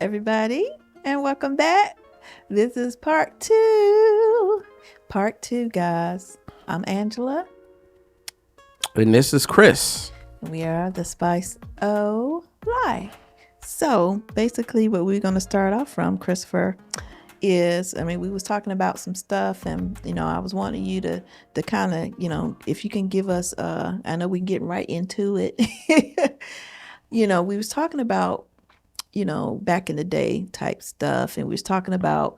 everybody, and welcome back. This is part two. Part two, guys. I'm Angela. And this is Chris. We are the Spice O Lie. So basically what we're going to start off from, Christopher, is, we was talking about some stuff, and, I was wanting you to kind of, if you can give us, I know we can get right into it. We was talking about, back in the day type stuff, and we was talking about,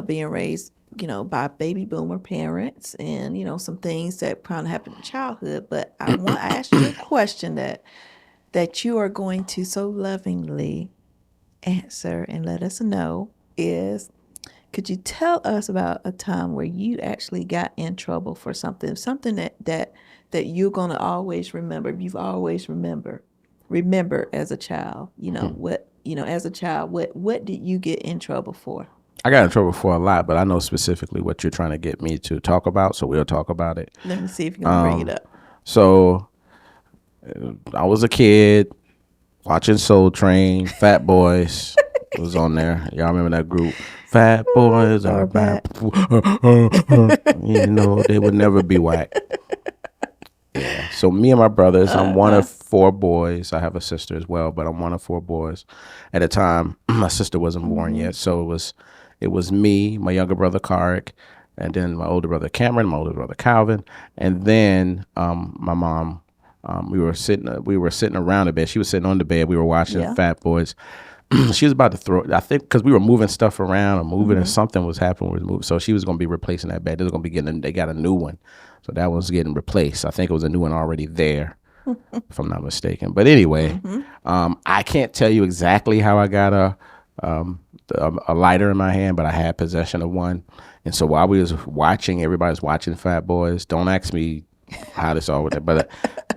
being raised, by baby boomer parents, and, some things that probably happened in childhood. But I ask you a question that you are going to so lovingly answer and let us know is, could you tell us about a time where you actually got in trouble for something that you're going to always remember? You've always remember as a child, as a child, what did you get in trouble for? I got in trouble for a lot, but I know specifically what you're trying to get me to talk about, so we'll talk about it. Let me see if you can bring it up. So I was a kid watching Soul Train. Fat Boys was on there. Y'all remember that group? Fat Boys are back. They would never be whack. Yeah. So me and my brothers, I'm one of four boys. I have a sister as well, but I'm one of four boys. At the time, my sister wasn't born yet, so it was me, my younger brother Karik, and then my older brother Cameron, my older brother Calvin, and then my mom. We were sitting around the bed. She was sitting on the bed. We were watching Fat Boys. She was about to throw. I think because we were moving stuff around or moving, and something was happening with moving. So she was going to be replacing that bed. They was going to be they got a new one. So that was getting replaced. I think it was a new one already there, if I'm not mistaken. But anyway, I can't tell you exactly how I got a lighter in my hand, but I had possession of one. And so while we was watching, everybody was watching Fat Boys. Don't ask me how this all with that, but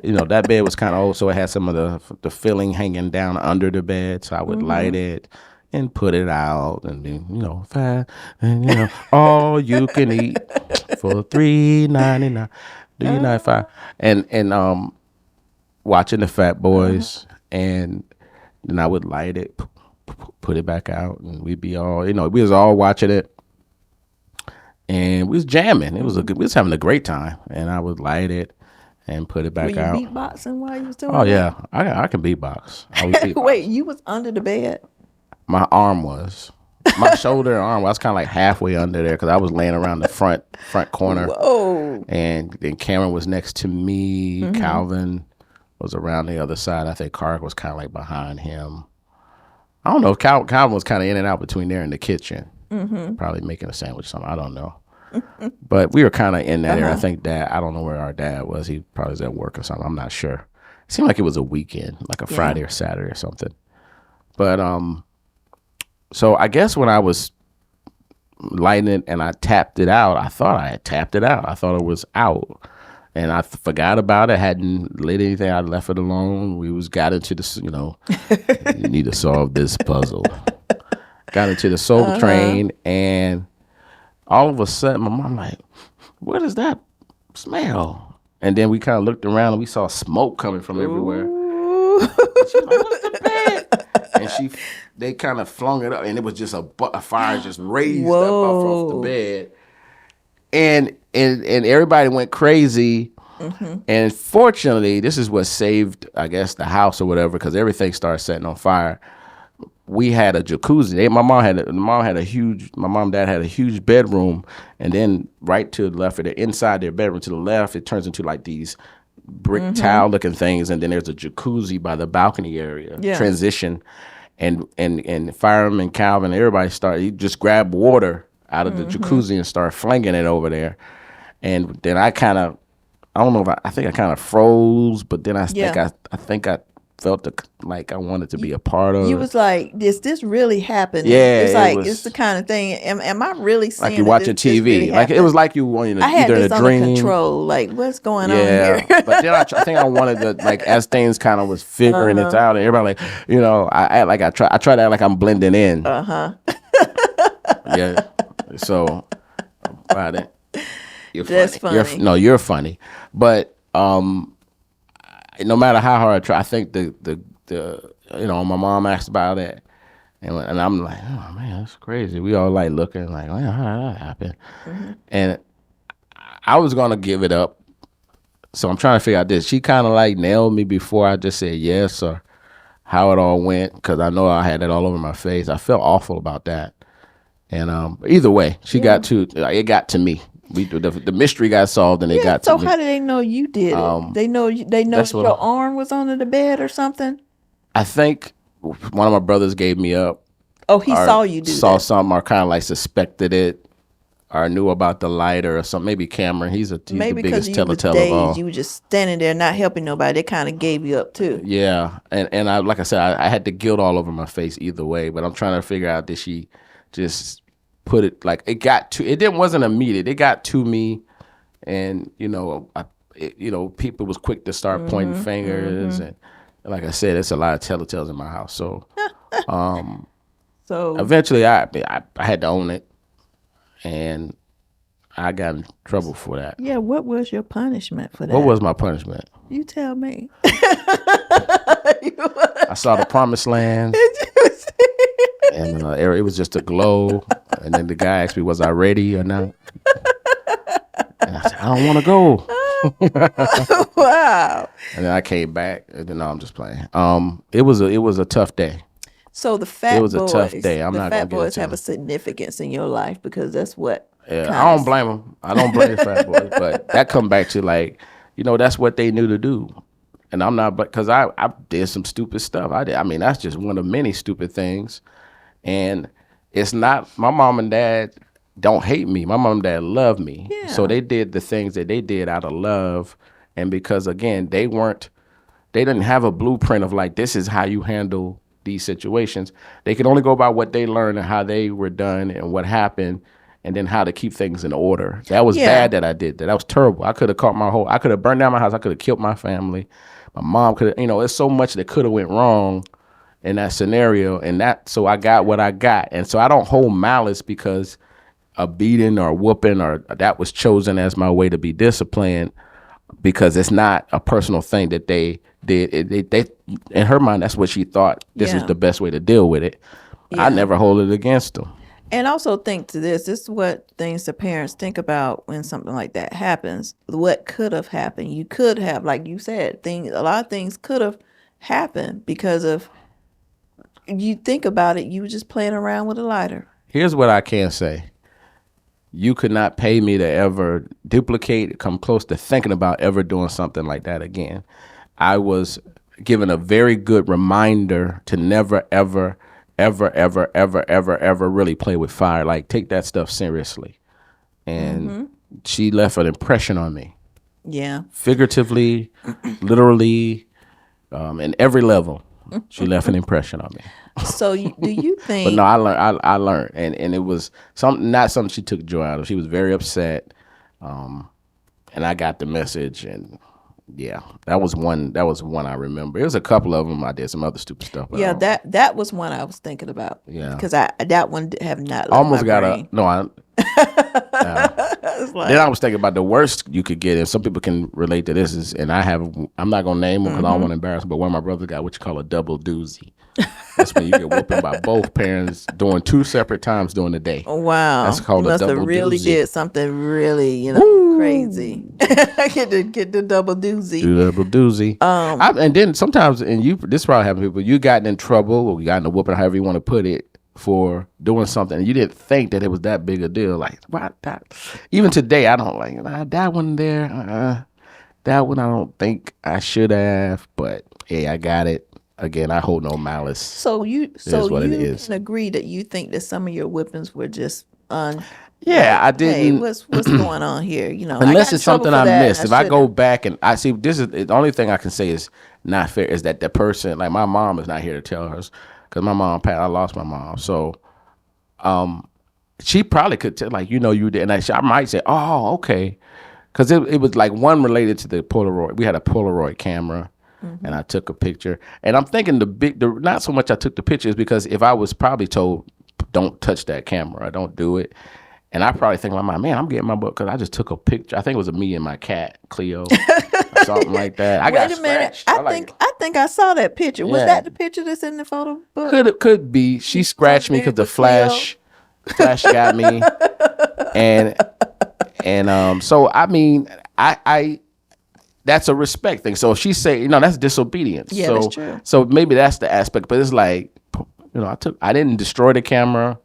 that bed was kind of old, so it had some of the filling hanging down under the bed. So I would light it and put it out, and then fat, and all you can eat for $3.99, $3.95, and watching the Fat Boys, and then I would light it, put it back out, and we'd be all we was all watching it. And we was jamming. We was having a great time. And I would light it and put it back out. Were you beatboxing while you was doing that? Oh, yeah. I can beatbox. Wait, you was under the bed? My arm was. My shoulder and arm, I was kind of like halfway under there because I was laying around the front corner. Whoa. And then Cameron was next to me. Calvin was around the other side. I think Clark was kind of like behind him. I don't know. Calvin was kind of in and out between there and the kitchen. Probably making a sandwich or something. I don't know. But we were kind of in that area. I think I don't know where our dad was. He probably was at work or something. I'm not sure. It seemed like it was a weekend, like a Friday or Saturday or something. But so I guess when I was lighting it and I tapped it out, I thought I had tapped it out. I thought it was out. And I forgot about it. Hadn't lit anything. I left it alone. We got into this, you need to solve this puzzle. Got into the Soul Train, and all of a sudden, my mom like, what is that smell? And then we kind of looked around, and we saw smoke coming from everywhere. And she's like, what's the bed? And they kind of flung it up, and it was just a fire just raised up off the bed. And everybody went crazy. And fortunately, this is what saved, I guess, the house or whatever, because everything started setting on fire. We had a jacuzzi. My mom and dad had a huge bedroom, and then right to the left, or the inside their bedroom to the left, it turns into like these brick tile looking things, and then there's a jacuzzi by the balcony area. Transition, and Fireman Calvin, everybody he just grabbed water out of the jacuzzi and started flinging it over there, and then I think I kind of froze, but then I think I felt like I wanted to be a part of. You was like, is this really happening? Yeah, it's like it's the kind of thing. Am I really seeing like you watching TV? Really like it was like you wanted I had either this in a dream. Under control. Like what's going on here? But then I think I wanted to, like, as things kind of was figuring it out, and everybody I try to act like I'm blending in. Yeah. So about it. You're funny. That's funny. You're funny, but no matter how hard I try, I think the my mom asked about it, And I'm like, oh man, that's crazy. We all like looking like, well, how did that happen? And I was gonna give it up. So I'm trying to figure out this. She kind of like nailed me before I just said yes or how it all went, because I know I had it all over my face. I felt awful about that. And either way, she got to it got to me. The mystery got solved and it got to So me. how did they know you did it? They know that's that what your arm was under the bed or something. I think one of my brothers gave me up. Oh, he Or saw you do saw that. something, or kind of like suspected it, or knew about the lighter or something. Maybe Cameron. He's the Maybe because biggest you was telltale of all. dazed, you were just standing there not helping nobody. They kind of gave you up too. Yeah, and I like I said, I had the guilt all over my face either way. But I'm trying to figure out, did she just put it like it got to? It didn't wasn't immediate. It got to me, and people was quick to start pointing fingers, and like I said, it's a lot of telltales in my house. So So eventually, I had to own it, and I got in trouble for that. yeah, what was your punishment for that? What was my punishment? You tell me. I saw the promised land, and it was just a glow. And then the guy asked me, was I ready or not? And I said, I don't want to go. Wow. And then I came back. And then, no, I'm just playing. It was a tough day. So the fat It was boys, a tough day. I'm the not fat gonna get boys into have it. a significance in your life because that's what. Yeah, I don't blame them. I don't blame the fat boys, but that come back to like, that's what they knew to do. And I'm not, but because I did some stupid stuff. I mean, that's just one of many stupid things. And it's not, my mom and dad don't hate me. My mom and dad love me. Yeah. So they did the things that they did out of love. And because, again, they didn't have a blueprint of like, this is how you handle these situations. They could only go by what they learned and how they were done and what happened, and then how to keep things in order. That was bad that I did that. That was terrible. I could have I could have burned down my house. I could have killed my family. My mom could have, it's so much that could have went wrong in that scenario. So I got what I got. And so I don't hold malice because a beating or whooping or that was chosen as my way to be disciplined, because it's not a personal thing that they did. They in her mind, that's what she thought this was the best way to deal with it. I never hold it against them. And also think to this is what things the parents think about when something like that happens. What could have happened? You could have, like you said, a lot of things could have happened because of, you think about it, you were just playing around with a lighter. Here's what I can say. You could not pay me to ever duplicate, come close to thinking about ever doing something like that again. I was given a very good reminder to never, ever, ever, ever, ever, ever, ever really play with fire. Like, take that stuff seriously. And she left an impression on me. Yeah. Figuratively, literally, in every level, she left an impression on me. So do you think? But no, I learned, and it was not something she took joy out of. She was very upset, and I got the message, and yeah, that was one I remember. It was a couple of them. I did some other stupid stuff. Yeah, that was one I was thinking about. Yeah, because that one have not left almost my got brain. Then I was thinking about the worst you could get, and some people can relate to this. I'm not gonna name them because I don't want to embarrass them, but one of my brothers got what you call a double doozy. That's when you get whooping by both parents during 2 separate times during the day. Oh, wow. That's called a double doozy. Must have really did something really, crazy. get the double doozy. Double doozy. And then sometimes, this probably happens to people, you gotten in trouble or you got in a whooping, however you want to put it, for doing something, and you didn't think that it was that big a deal. Like, what that? Even today, I don't like that one there. That one I don't think I should have, but hey, I got it. Again, I hold no malice. So you can agree that you think that some of your whippings were just yeah, I didn't. Hey, what's going on here? Unless it's something I missed. If I go back and I see, this is the only thing I can say is not fair. Is that the person, like my mom, is not here to tell her, because my mom, I lost my mom. So, she probably could tell, like, you did, and I might say, oh, okay, because it was like one related to the Polaroid. We had a Polaroid camera. And I took a picture, and I'm thinking not so much I took the pictures, because if I was probably told, don't touch that camera, don't do it, and I probably think in my mind, man, I'm getting my book because I just took a picture. I think it was of me and my cat Cleo. I something like that. I got Wait a minute. scratched. I think I saw that picture. Was Yeah. that the picture that's in the photo book? Could be. She scratched me because the flash got me, and so I mean, I that's a respect thing. So if she say, that's disobedience. Yeah, so, that's true. So maybe that's the aspect. But it's like, I didn't destroy the camera,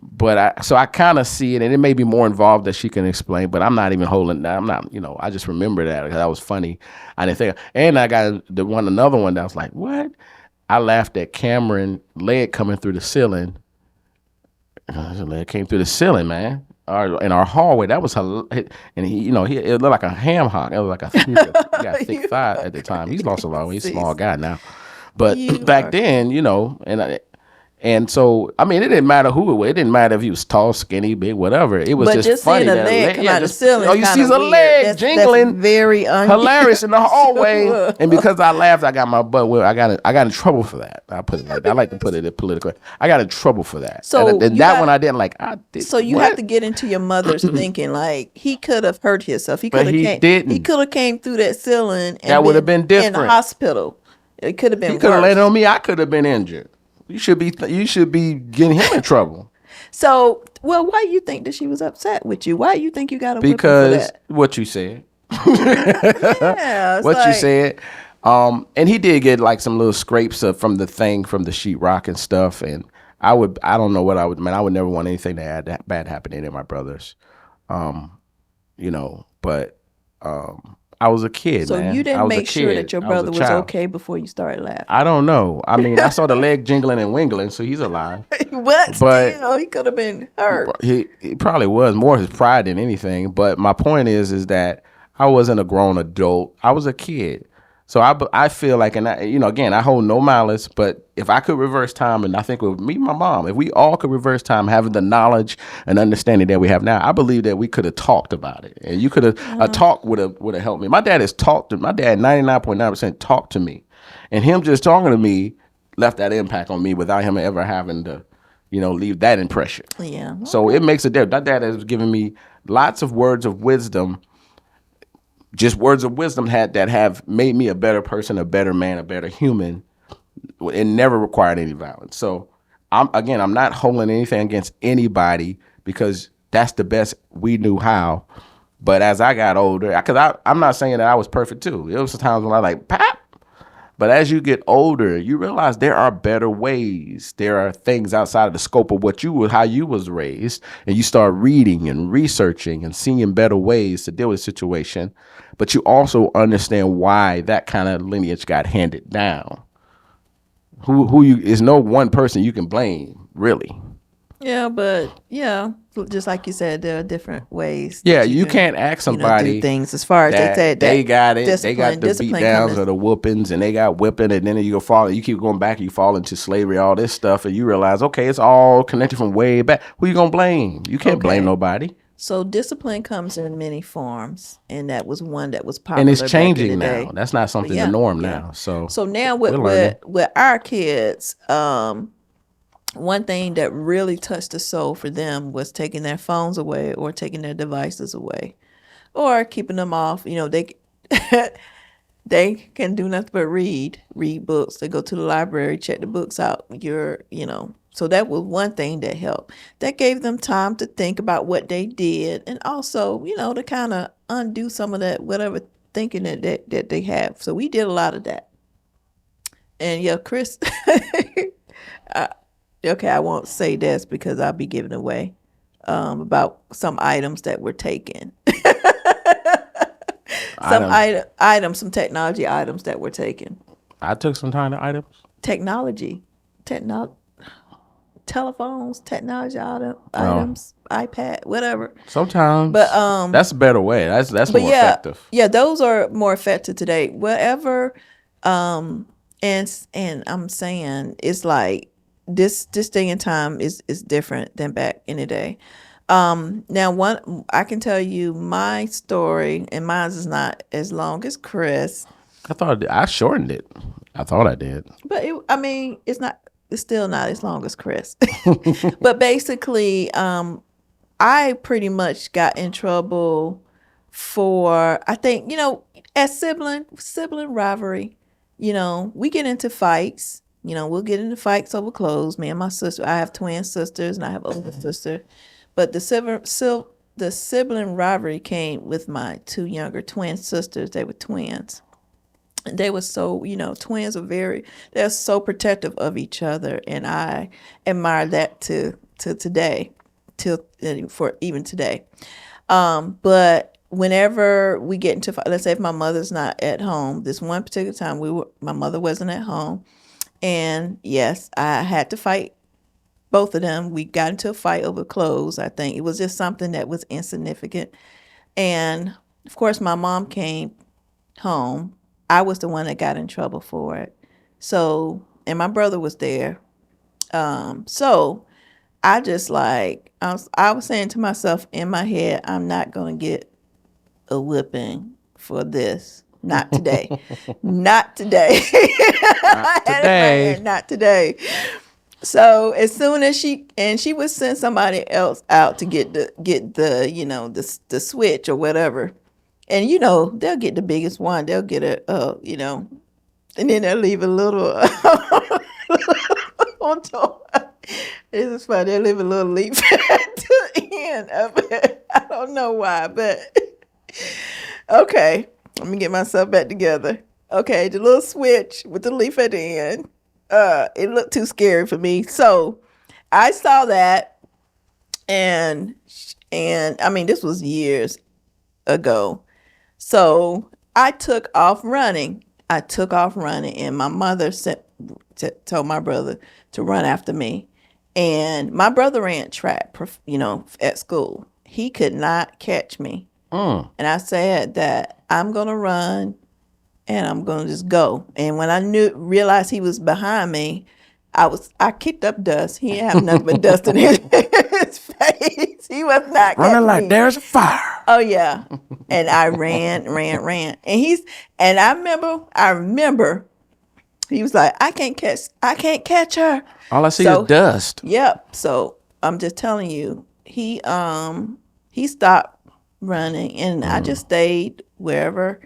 but I kind of see it, and it may be more involved that she can explain. But I'm not even holding that. I'm not, I just remember that because that was funny. I didn't think, and I got another one that was like, what? I laughed at Cameron leg coming through the ceiling. His leg came through the ceiling, man. In our hallway, that was and he, it looked like a ham hock. It was like he got thick thigh at the time. He's lost a lot. He's a small guy now, but back then, and so I mean, it didn't matter who it was. It didn't matter if he was tall, skinny, big, whatever. It was just funny. Seeing a leg come out the ceiling. Oh, you see a leg jingling, that's very hilarious in the hallway. And because I laughed, I got my butt. I got in trouble for that. I put it like that. I like to put it in political. I got in trouble for that. So and that one I didn't like. I did. So you have to get into your mother's thinking. Like he could have hurt himself. He could have didn't. He could have came through that ceiling. And that would have been different. In the hospital, it could have been. He could have landed on me. I could have been injured. You should be getting him in trouble. So, well, why do you think that she was upset with you? Why do you think you got a whipping for that? What you said. Yeah, what you said. And he did get like some little scrapes from the sheetrock and stuff. And I don't know what I would never want anything that bad happen to any of my brothers. But I was a kid, so man. You didn't make sure that your brother was okay before you started laughing? I don't know. I mean, I saw the leg jingling and wingling, so he's alive. But still, he could have been hurt. He probably was more his pride than anything. But my point is that I wasn't a grown adult. I was a kid. So I feel like, and again, I hold no malice, but if I could reverse time, and I think with me and my mom, if we all could reverse time, having the knowledge and understanding that we have now, I believe that we could have talked about it, and you could have a talk would have helped me. My dad 99.9% talked to me, and him just talking to me left that impact on me without him ever having to, leave that impression. Yeah. Okay. So it makes a difference. My dad has given me lots of words of wisdom. Just words of wisdom that have made me a better person, a better man, a better human. It never required any violence. So I'm not holding anything against anybody because that's the best we knew how. But as I got older, because I'm not saying that I was perfect too. There was times when I like pop. But as you get older, you realize there are better ways. There are things outside of the scope of how you was raised, and you start reading and researching and seeing better ways to deal with a situation. But you also understand why that kind of lineage got handed down. Is no one person you can blame, really. Yeah, but just like you said, there are different ways. Yeah, you can't ask somebody do things as far as they got it. They got the beat downs or the whoopings, and they got whipping, and then you keep going back, and you fall into slavery, all this stuff, and you realize, okay, it's all connected from way back. Who you gonna blame? You can't blame nobody. So discipline comes in many forms, and that was one that was popular. And it's changing back in the now. day. That's not something the norm now. So now with our kids, one thing that really touched the soul for them was taking their phones away or taking their devices away or keeping them off. They they can do nothing but read books. They go to the library, check the books out. So that was one thing that helped. That gave them time to think about what they did and also, to kind of undo some of that, whatever thinking that they have. So we did a lot of that. And Chris, okay, I won't say this because I'll be giving away about some items that were taken. Some technology items that were taken. I took some kind of items. Telephones, technology items, iPad, whatever. Sometimes, but that's a better way. That's more effective. Yeah, those are more effective today. Whatever, and I'm saying it's like this day and time is different than back in the day. Now I can tell you my story, and mine is not as long as Chris. I thought I shortened it. I thought I did, but it's not. It's still not as long as Chris. But basically, I pretty much got in trouble for, I think, as sibling rivalry, we get into fights. We'll get into fights over clothes. Me and my sister. I have twin sisters and I have older sister, but the sibling rivalry came with my two younger twin sisters. They were twins. They were so, twins are they're so protective of each other, and I admire that to today, till for even today. But whenever we get into, let's say if my mother's not at home, this one particular time my mother wasn't at home, and yes, I had to fight both of them. We got into a fight over clothes. I think it was just something that was insignificant, and of course my mom came home. I was the one that got in trouble for it. So, and my brother was there. So I just I was saying to myself in my head, I'm not going to get a whipping for this. Not today. Not today. I Not had it in my today. head, not today. So as soon as she would send somebody else out to get the switch or whatever, and they'll get the biggest one. They'll get and then they'll leave a little on top. This is funny. They'll leave a little leaf at the end of it. I don't know why, but okay. Let me get myself back together. Okay, the little switch with the leaf at the end. It looked too scary for me. So I saw that, and I mean, this was years ago. So I took off running. And my mother told my brother to run after me. And my brother ran track, at school. He could not catch me. And I said that I'm going to run and I'm going to just go. And when I realized he was behind me, I kicked up dust. He didn't have nothing but dust in his face. He was not Running catching like me. there's a fire. Oh yeah. And I ran. And I remember he was like, I can't catch her. All I see is dust. Yep. So I'm just telling you, he stopped running, and I just stayed wherever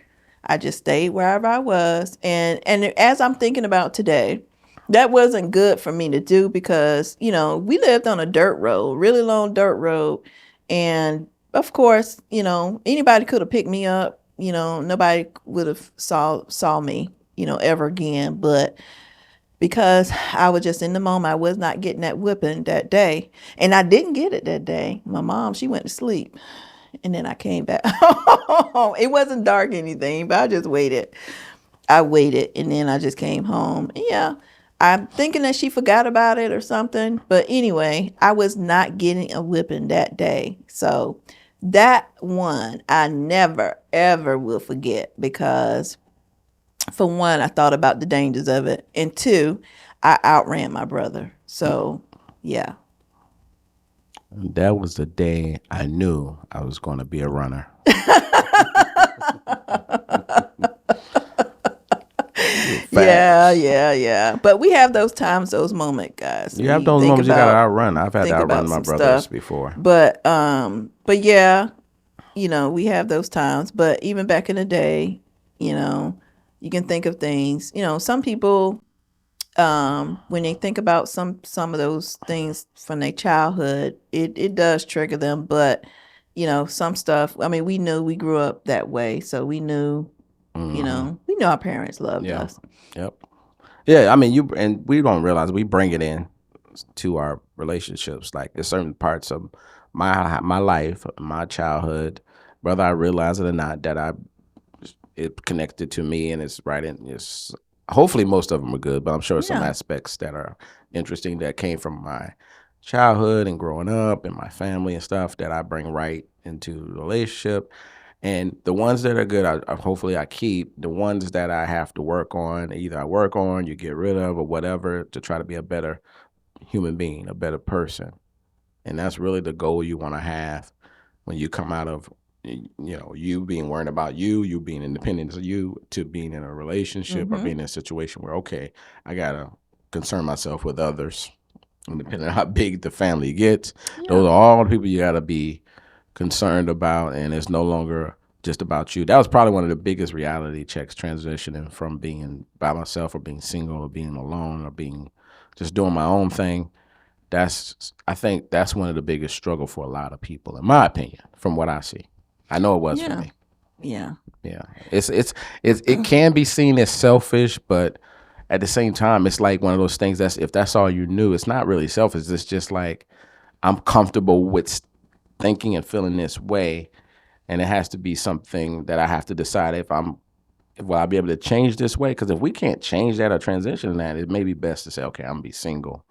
I was. And as I'm thinking about today, that wasn't good for me to do because, we lived on a dirt road, really long dirt road. And of course, anybody could have picked me up. Nobody would have saw me, ever again. But because I was just in the moment, I was not getting that whipping that day. And I didn't get it that day. My mom, she went to sleep. And then I came back. It wasn't dark or anything, but I just waited. I waited, and then I just came home. Yeah, I'm thinking that she forgot about it or something. But anyway, I was not getting a whipping that day. So that one I never, ever will forget because, for one, I thought about the dangers of it. And two, I outran my brother. So, yeah. That was the day I knew I was going to be a runner. Yeah. But we have those times, those moments, guys. You have those moments you got to outrun. I've had to outrun my brothers before. But yeah, we have those times. But even back in the day, you can think of things. Some people, when they think about some of those things from their childhood, it does trigger them. But some stuff. I mean, we grew up that way, so we knew. We know our parents loved us. Yep. Yeah, I mean, and we don't realize we bring it in to our relationships. Like there's certain parts of my life, my childhood, whether I realize it or not, that it connected to me, and it's right in. It's hopefully most of them are good, but I'm sure some aspects that are interesting that came from my childhood and growing up and my family and stuff that I bring right into the relationship. And the ones that are good, hopefully I keep. The ones that I have to work on, either I work on, you get rid of, or whatever, to try to be a better human being, a better person. And that's really the goal you want to have when you come out of, you being worried about you being independent of you, to being in a relationship or being in a situation where, okay, I got to concern myself with others. And depending on how big the family gets, those are all the people you got to be concerned about, and it's no longer just about you. That was probably one of the biggest reality checks, transitioning from being by myself or being single or being alone or being just doing my own thing. I think that's one of the biggest struggle for a lot of people, in my opinion, from what I see. I know it was for Yeah. me. Yeah. Yeah, it can be seen as selfish, but at the same time, it's like one of those things that's if that's all you knew, it's not really selfish. It's just like I'm comfortable with thinking and feeling this way, and it has to be something that I have to decide if will I be able to change this way? Because if we can't change that or transition that, it may be best to say, okay, I'm gonna be single,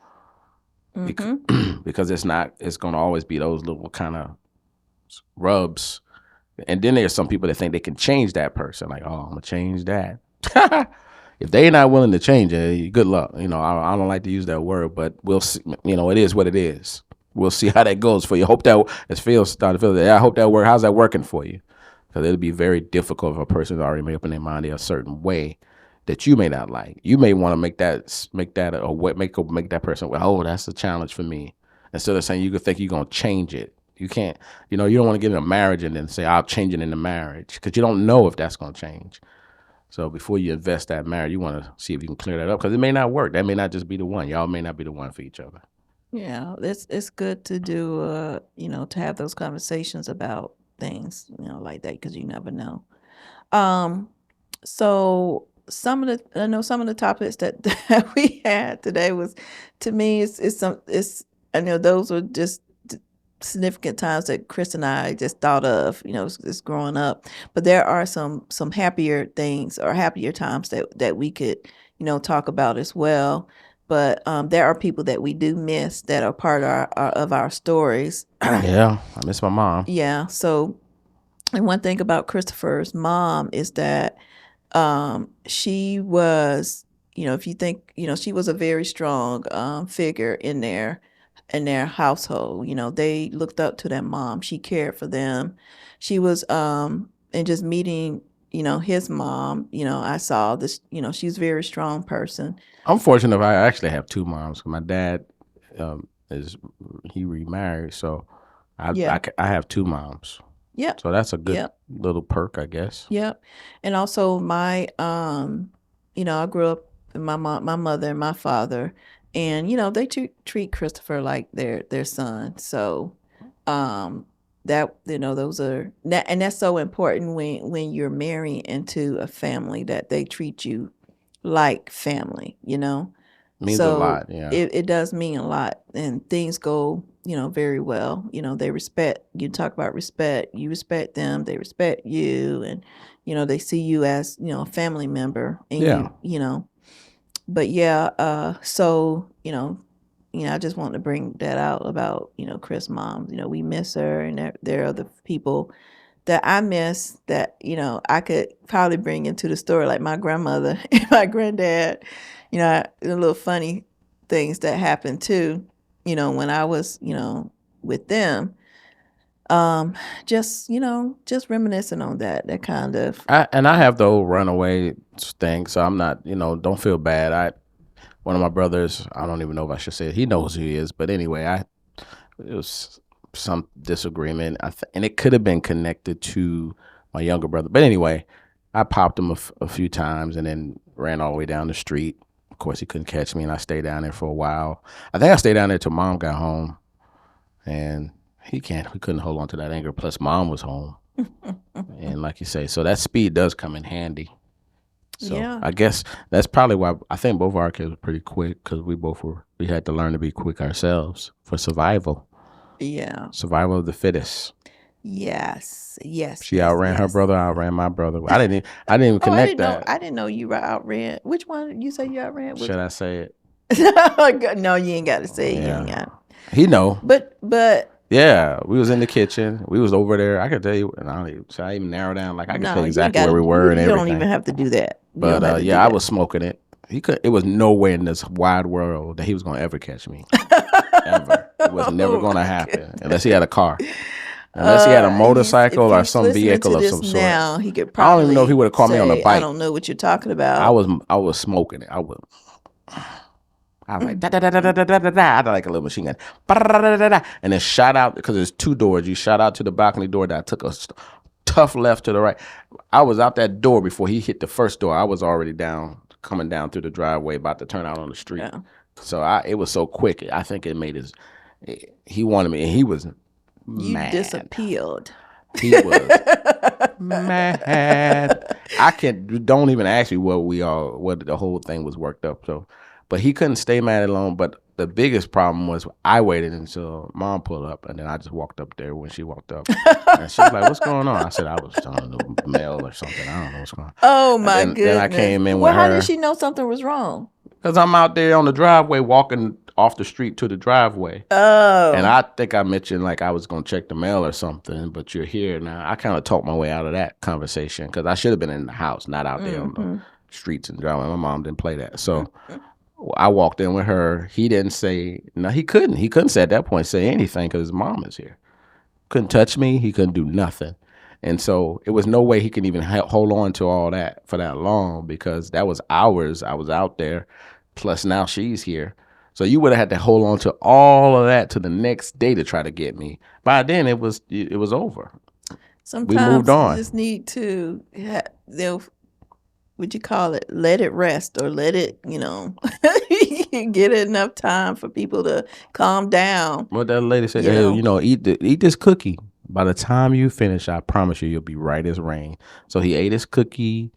because it's gonna always be those little kind of rubs. And then there's some people that think they can change that person. Like, oh, I'm gonna change that. If they're not willing to change it, good luck. I don't like to use that word, but we'll see. It is what it is. We'll see how that goes for you. Hope that, as Phil started to feel that, I hope that work. How's that working for you? Because it'll be very difficult if a person's already made up in their mind they're a certain way that you may not like. You may want to make that or what make that person. Well, oh, that's a challenge for me. Instead of saying you could think you're gonna change it. You can't. You don't want to get in a marriage and then say I'll change it in the marriage because you don't know if that's gonna change. So before you invest that marriage, you want to see if you can clear that up because it may not work. That may not just be the one. Y'all may not be the one for each other. Yeah, it's good to do to have those conversations about things, like that because you never know. Um so I know some of the topics that, that we had today was to me it's I know those were just significant times that Chris and I just thought of, just growing up. But there are some happier things or happier times that we could, talk about as well. But there are people that we do miss that are part of our stories. Yeah, I miss my mom. Yeah. So, and one thing about Christopher's mom is that she was, if you think, she was a very strong figure in their household. They looked up to their mom. She cared for them. She was, and just meeting, his mom, I saw this, she's a very strong person. I'm fortunate. I actually have two moms. My dad is he remarried, so Yeah. I have two moms. Yep. So that's a good Yep. little perk, I guess. Yep. And also I grew up with my mother and my father, and they treat Christopher like their son. So that those are that, and that's so important when you're marrying into a family that they treat you like family. Means a So lot. Yeah. it does mean a lot, and things go very well. They respect you. Talk about respect. You respect them. They respect you, and they see you as a family member, and Yeah. But yeah, so I just wanted to bring that out about Chris' mom. We miss her, and there are other people that I miss that I could probably bring into the story, like my grandmother and my granddad. The little funny things that happened too. When I was with them. Just reminiscing on that kind of. I have the old runaway thing, so I'm not. Don't feel bad. One of my brothers. I don't even know if I should say it. He knows who he is, but anyway, it was some disagreement, and it could have been connected to my younger brother. But anyway, I popped him a few times, and then ran all the way down the street. Of course, he couldn't catch me, and I stayed down there for a while. I think I stayed down there till Mom got home, and he couldn't hold on to that anger. Plus, Mom was home, and like you say, so that speed does come in handy. So Yeah. I guess that's probably why I think both of our kids were pretty quick because we had to learn to be quick ourselves for survival. Yeah. Survival of the fittest. Yes. Yes. She Yes. outran her Yes. brother. I outran my brother. I didn't even Oh, I connect didn't know. that. I didn't know you were outran. Which one you say you outran? Which Should I say it? No, you ain't got to say it. You ain't Yeah. got. He know. But Yeah, we was in the kitchen. We was over there. I could tell you, and should I even narrow down? Like I could no, tell you you ain't exactly got where to. we were and You don't everything. even have to do that. You don't have But to do yeah, I that. was smoking it. It was nowhere in this wide world that he was gonna ever catch me. Ever. It was never Oh, gonna my happen unless he had a car. Unless he had a motorcycle If or he's some listening vehicle to of this some sort. now, he could I don't even know if he probably would have called me on a say, "I bike. don't know what you're talking I about." was smoking it. I was like da da da da da da da da. I had like a little machine gun, da, da, da, da, da, and then shot out because there's two doors. You shot out to the balcony door that I took a puff left to the right. I was out that door before he hit the first door. I was already coming down through the driveway, about to turn out on the street. Yeah. So it was so quick. I think it made he wanted me, and he was You mad. disappeared. He was mad. Don't even ask me what the whole thing was worked up. So, but he couldn't stay mad alone. But the biggest problem was I waited until Mom pulled up, and then I just walked up there when she walked up, and she was like, "What's going on?" I said, "I was on the mail or something. I don't know what's going on." Oh my goodness! Then I came in well, with her. how did she know something was wrong? Because I'm out there on the driveway walking off the street to the driveway. Oh. And I think I mentioned like I was going to check the mail or something, but you're here now. I kind of talked my way out of that conversation because I should have been in the house, not out there on the streets and driving. My mom didn't play that. So I walked in with her. He didn't say, no, he couldn't. He couldn't say at that point say anything because his mom is here. Couldn't touch me. He couldn't do nothing. And so it was no way he could even hold on to all that for that long because that was hours I was out there. Plus now she's here. So you would have had to hold on to all of that to the next day to try to get me. By then it was over. Sometimes we moved on. You just need to, would you call it, let it rest or let it, get enough time for people to calm down. What that lady said, eat this cookie. By the time you finish, I promise you'll be right as rain. So he ate his cookie.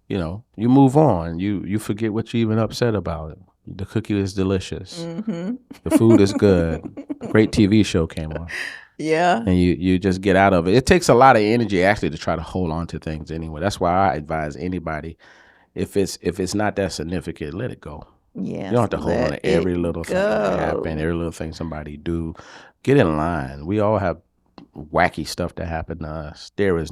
You move on. You forget what you even upset about it. The cookie is delicious. Mm-hmm. The food is good. A great TV show came on. Yeah. And you just get out of it. It takes a lot of energy actually to try to hold on to things anyway. That's why I advise anybody, if it's not that significant, let it go. Yeah. You don't have to hold on to every little thing that happen, every little thing somebody do. Get in line. We all have wacky stuff that happened to us. There is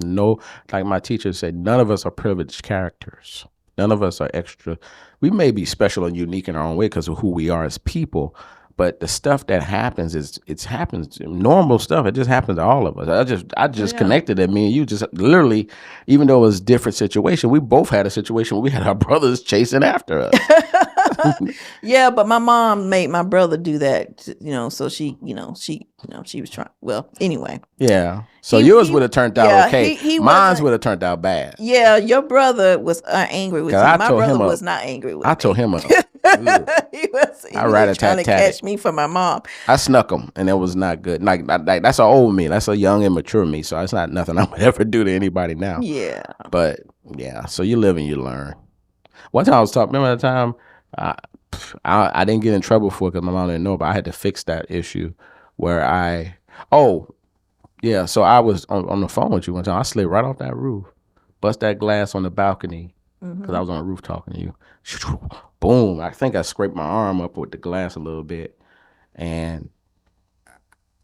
like my teacher said, none of us are privileged characters. None of us are extra. We may be special and unique in our own way because of who we are as people, but the stuff that happens it happens normal stuff. It just happens to all of us. I just connected that me and you just literally, even though it was a different situation, we both had a situation where we had our brothers chasing after us. Yeah, but my mom made my brother do that, so she was trying. Well, anyway. Yeah. So yours would have turned out okay. Mine's would have turned out bad. Yeah, your brother was angry with you. My brother was not angry with me. I told him up. he was trying to catch me for my mom. I snuck him, and it was not good. Like that's an old me. That's a young, immature me. So it's not nothing I would ever do to anybody now. Yeah. But yeah, so you live and you learn. One time I was talking. Remember that time I didn't get in trouble for it because my mom didn't know, but I had to fix that issue where so I was on the phone with you one time. I slid right off that roof, bust that glass on the balcony because I was on the roof talking to you. Boom! I think I scraped my arm up with the glass a little bit, and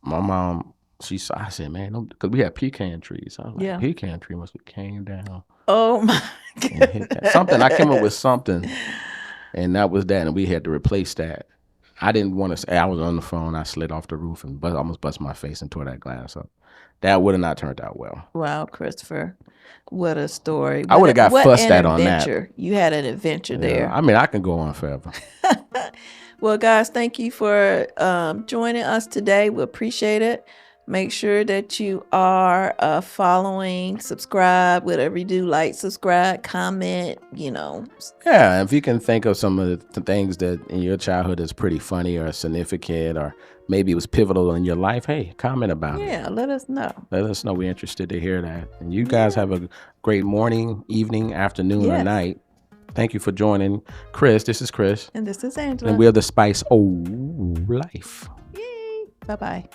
my mom, I said, man, because we had pecan trees. I was like, pecan tree must have came down. Oh my God! Something I came up with something, and that was that, and we had to replace that. I didn't want to say, I was on the phone. I slid off the roof and almost bust my face and tore that glass up. That would have not turned out well. Wow, Christopher. What a story. I would have got fussed at on that. You had an adventure there. I mean, I can go on forever. Well, guys, thank you for joining us today. We appreciate it. Make sure that you are following, subscribe, whatever you do, like, subscribe, comment, Yeah, if you can think of some of the things that in your childhood is pretty funny or significant or maybe it was pivotal in your life, hey, comment about it. Yeah, let us know. Let us know. We're interested to hear that. And you guys have a great morning, evening, afternoon, or night. Thank you for joining. Chris, this is Chris. And this is Angela. And we're the Spice O Life. Yay. Bye-bye.